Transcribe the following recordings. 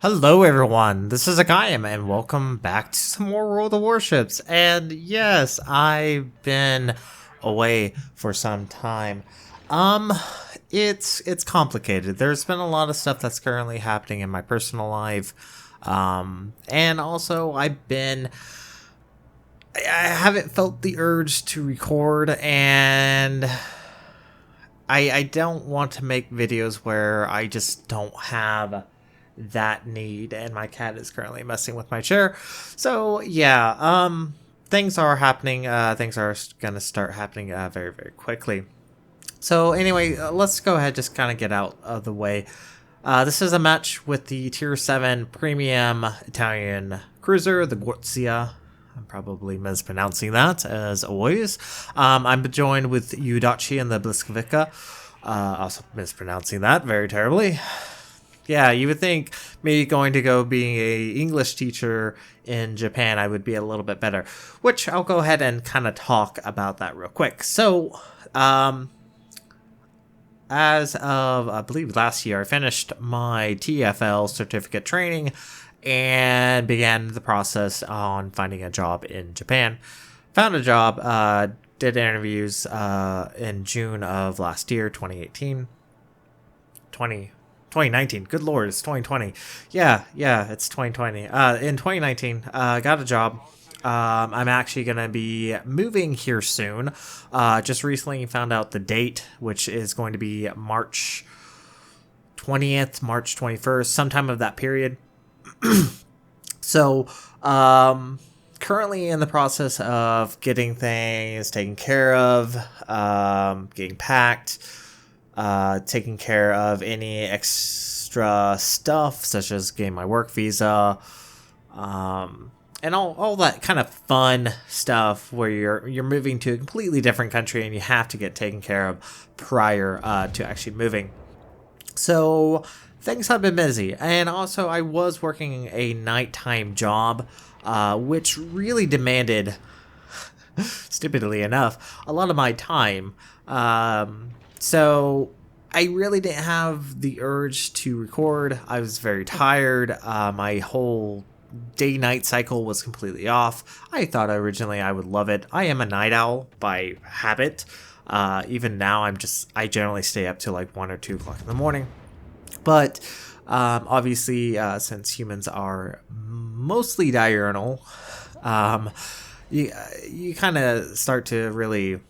Hello everyone, this is Hakaym and welcome back to some more World of Warships. And yes, I've been away for some time. Um it's complicated. There's been a lot of stuff that's currently happening in my personal life. And also I haven't felt the urge to record, and I don't want to make videos where I just don't have that need, and my cat is currently messing with my chair. So yeah, things are happening. Things are gonna start happening very, very quickly. So anyway, let's go ahead, just kind of get out of the way. This is a match with the Tier 7 Premium Italian Cruiser, the Gorizia. I'm probably mispronouncing that, as always. I'm joined with Udachi and the Bliskovica. Also mispronouncing that very terribly. Yeah, you would think me going to go being a English teacher in Japan, I would be a little bit better. Which I'll go ahead and kind of talk about that real quick. So, as of, I believe, last year, I finished my TFL certificate training and began the process on finding a job in Japan. Found a job, did interviews in June of last year, 2018. 2019. Good lord, it's 2020. Yeah, it's 2020. In 2019, got a job. I'm actually going to be moving here soon. Just recently found out the date, which is going to be March 20th, March 21st, sometime of that period. So, currently in the process of getting things taken care of, getting packed, taking care of any extra stuff, such as getting my work visa, and all that kind of fun stuff where you're moving to a completely different country and you have to get taken care of prior to actually moving. So things have been busy, and also I was working a nighttime job, which really demanded, stupidly enough, a lot of my time. So I really didn't have the urge to record. I was very tired. My whole day-night cycle was completely off. I thought originally I would love it. I am a night owl by habit. Even now, I generally stay up till like 1 or 2 o'clock in the morning. But obviously, since humans are mostly diurnal, you kind of start to really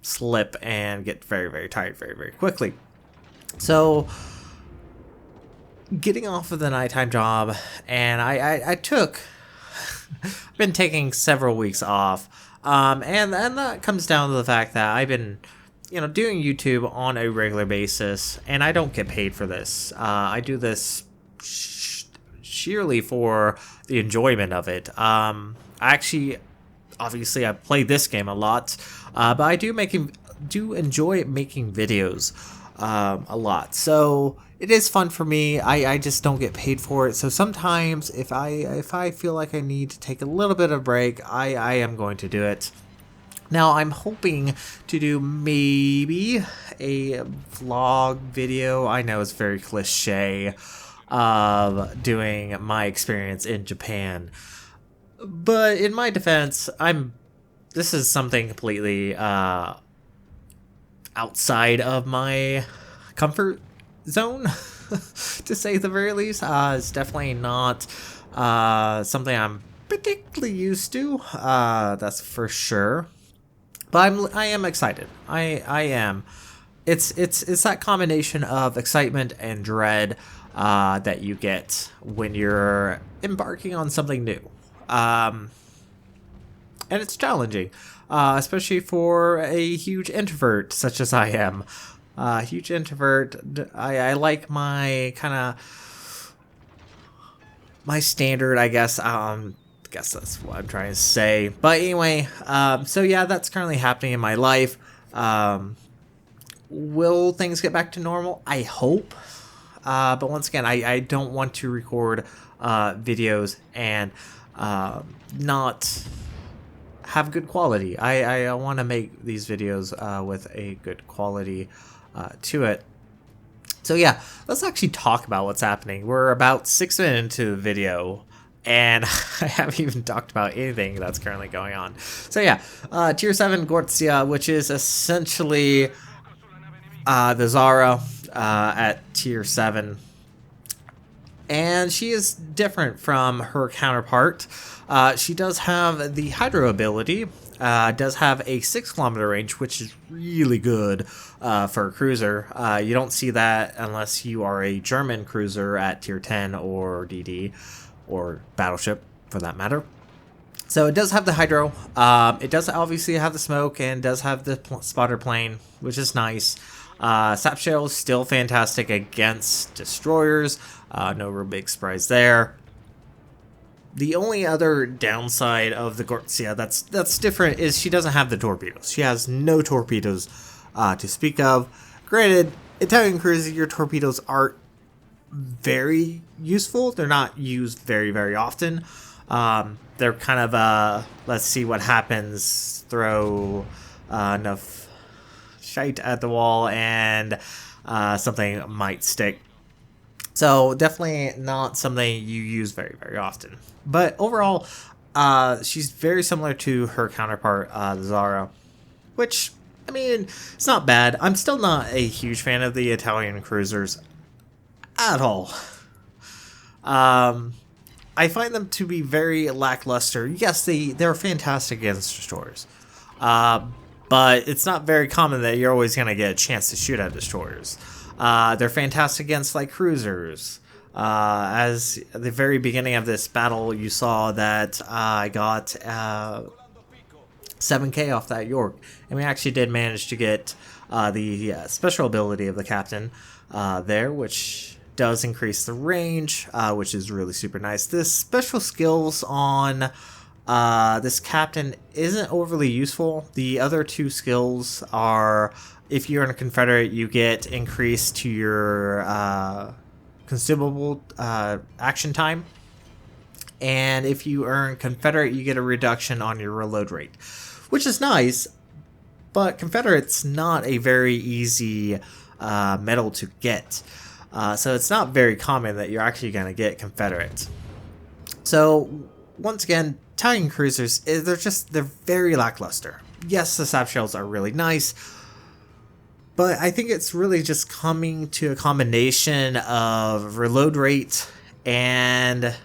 slip and get very, very tired very, very quickly. So getting off of the nighttime job, and I've been taking several weeks off, and that comes down to the fact that I've been doing YouTube on a regular basis, and I don't get paid for this. I do this sheerly for the enjoyment of it. Obviously, I play this game a lot, but I do enjoy making videos a lot. So it is fun for me. I just don't get paid for it. So sometimes if I feel like I need to take a little bit of a break, I am going to do it. Now I'm hoping to do maybe a vlog video. I know it's very cliche of doing my experience in Japan, but in my defense, this is something completely outside of my comfort zone, to say the very least. It's definitely not something I'm particularly used to. That's for sure. But I am excited. I am. It's that combination of excitement and dread that you get when you're embarking on something new. And it's challenging, especially for a huge introvert such as I am. Huge introvert. I like my kind of my standard, I guess. Guess that's what I'm trying to say. But anyway, so yeah, that's currently happening in my life. Will things get back to normal? I hope. But once again, I don't want to record videos and not have good quality. I want to make these videos with a good quality to it. So yeah, let's actually talk about what's happening. We're about 6 minutes into the video, and I haven't even talked about anything that's currently going on. So yeah, Tier 7 Gorizia, which is essentially the Zara at Tier 7. And she is different from her counterpart. She does have the Hydro ability, does have a 6-kilometer range, which is really good for a cruiser. You don't see that unless you are a German cruiser at Tier 10 or DD, or Battleship for that matter. So it does have the Hydro. It does obviously have the smoke and does have the spotter plane, which is nice. Sap Shell is still fantastic against destroyers. No real big surprise there. The only other downside of the Gorizia that's different is she doesn't have the torpedoes. She has no torpedoes to speak of. Granted, Italian cruiser, your torpedoes aren't very useful. They're not used very, very often. They're kind of, let's see what happens, throw enough shite at the wall and something might stick. So definitely not something you use very, very often. But overall, she's very similar to her counterpart, the Zara, which, I mean, it's not bad. I'm still not a huge fan of the Italian cruisers at all. I find them to be very lackluster. Yes, they're fantastic against destroyers. But it's not very common that you're always going to get a chance to shoot at destroyers. They're fantastic against light cruisers. As at the very beginning of this battle, you saw that I got 7k off that York. And we actually did manage to get the special ability of the captain there, which does increase the range, which is really super nice. The special skills on this captain isn't overly useful. The other two skills are, if you're in a Confederate, you get increase to your consumable action time, and if you earn Confederate, you get a reduction on your reload rate, which is nice, but Confederate's not a very easy medal to get. So it's not very common that you're actually going to get Confederate. So once again, Italian cruisers, they're very lackluster. Yes, the sap shells are really nice, but I think it's really just coming to a combination of reload rate and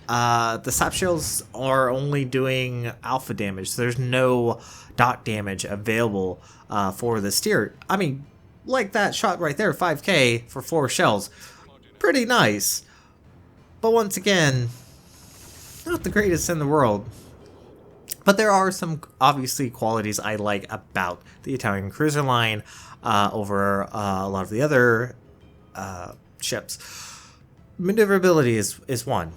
the sap shells are only doing alpha damage. There's no dot damage available for this tier. I mean, like that shot right there, 5k for 4 shells. Pretty nice. But once again, not the greatest in the world. But there are some, obviously, qualities I like about the Italian cruiser line over a lot of the other ships. Maneuverability is one.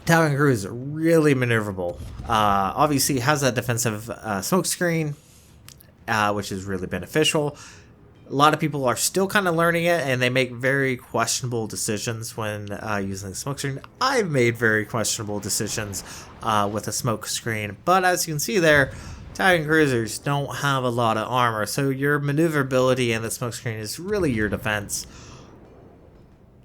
Italian cruiser, really maneuverable. Obviously, has that defensive smoke screen, which is really beneficial. A lot of people are still kind of learning it, and they make very questionable decisions when using the smoke screen. I've made very questionable decisions with a smoke screen, but as you can see there, Italian cruisers don't have a lot of armor, so your maneuverability and the smoke screen is really your defense,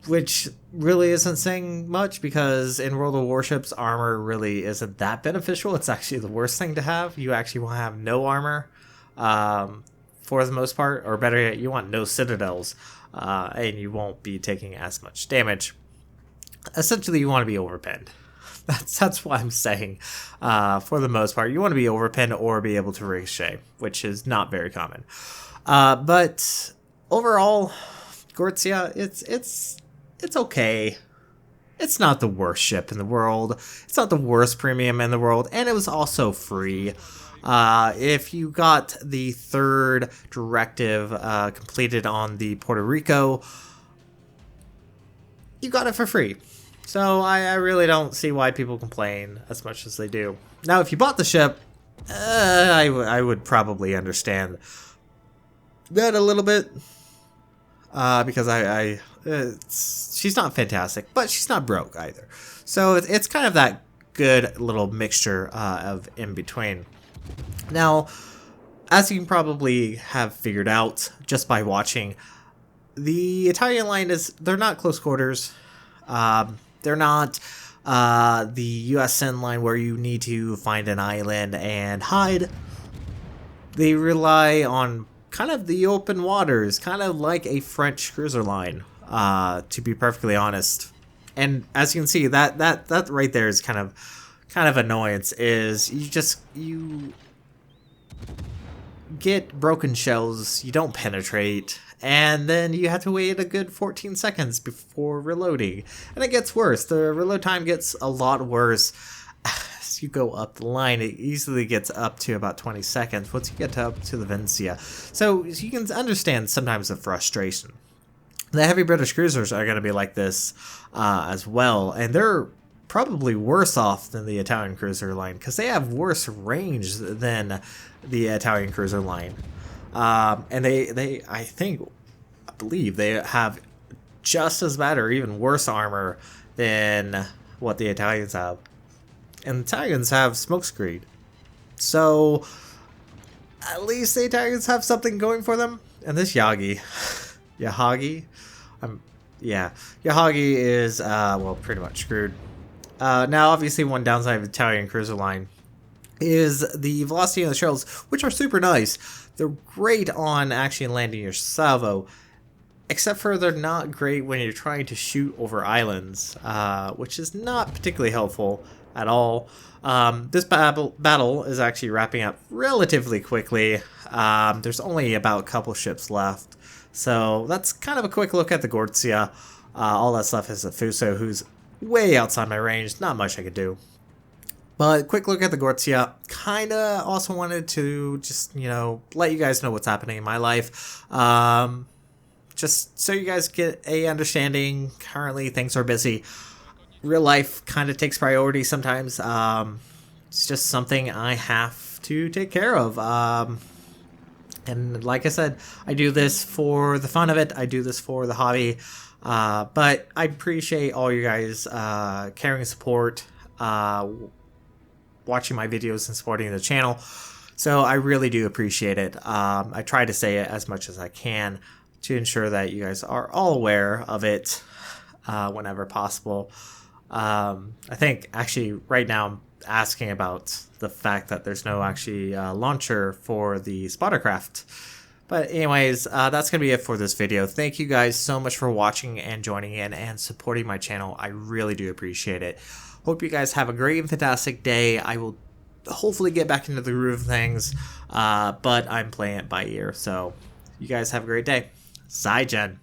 which really isn't saying much because in World of Warships, armor really isn't that beneficial. It's actually the worst thing to have. You actually want to have no armor. For the most part, or better yet, you want no citadels, and you won't be taking as much damage. Essentially, you want to be overpinned. That's what I'm saying. For the most part, you want to be overpinned or be able to ricochet, which is not very common. But overall, Gorizia, it's okay. It's not the worst ship in the world. It's not the worst premium in the world, and it was also free. If you got the third directive completed on the Puerto Rico, you got it for free. So I really don't see why people complain as much as they do. Now, if you bought the ship, I would probably understand that a little bit. Because she's not fantastic, but she's not broke either. So it's kind of that good little mixture of in between. Now, as you can probably have figured out just by watching, the Italian line they're not close quarters. They're not the USN line where you need to find an island and hide. They rely on kind of the open waters, kind of like a French cruiser line, to be perfectly honest. And as you can see, that right there is kind of annoyance. Is you get broken shells, you don't penetrate, and then you have to wait a good 14 seconds before reloading. And it gets worse. The reload time gets a lot worse as you go up the line. It easily gets up to about 20 seconds once you get up to the Vencia. So you can understand sometimes the frustration. The heavy British cruisers are going to be like this as well, and they're probably worse off than the Italian cruiser line because they have worse range than the Italian cruiser line. And I believe they have just as bad or even worse armor than what the Italians have. And the Italians have smokescreen. So at least the Italians have something going for them. And this Yagi, Yahagi is, well, pretty much screwed. Now, obviously, one downside of the Italian cruiser line is the velocity of the shells, which are super nice. They're great on actually landing your salvo, except for they're not great when you're trying to shoot over islands, which is not particularly helpful at all. This battle is actually wrapping up relatively quickly. There's only about a couple ships left. So that's kind of a quick look at the Gorizia. All that stuff is a Fuso, who's way outside my range. Not much I could do. But quick look at the Gorizia. Kinda also wanted to just, let you guys know what's happening in my life. Just so you guys get a understanding. Currently things are busy. Real life kind of takes priority sometimes. It's just something I have to take care of. And like I said, I do this for the fun of it. I do this for the hobby. But I appreciate all you guys caring support, watching my videos and supporting the channel. So I really do appreciate it. I try to say it as much as I can to ensure that you guys are all aware of it whenever possible. I think actually right now I'm asking about the fact that there's no actually launcher for the spottercraft. But anyways, that's going to be it for this video. Thank you guys so much for watching and joining in and supporting my channel. I really do appreciate it. Hope you guys have a great and fantastic day. I will hopefully get back into the groove of things, but I'm playing it by ear. So you guys have a great day. Zai Jen.